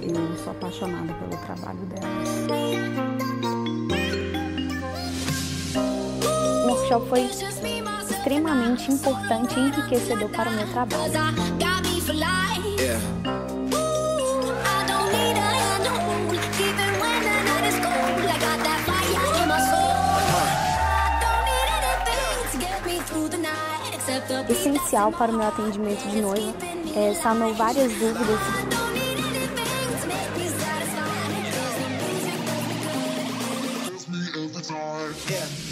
Eu sou apaixonada pelo trabalho delas. O workshop foi extremamente importante e enriquecedor para o meu trabalho. Essencial para o meu atendimento de noiva, sanou várias dúvidas. Yeah.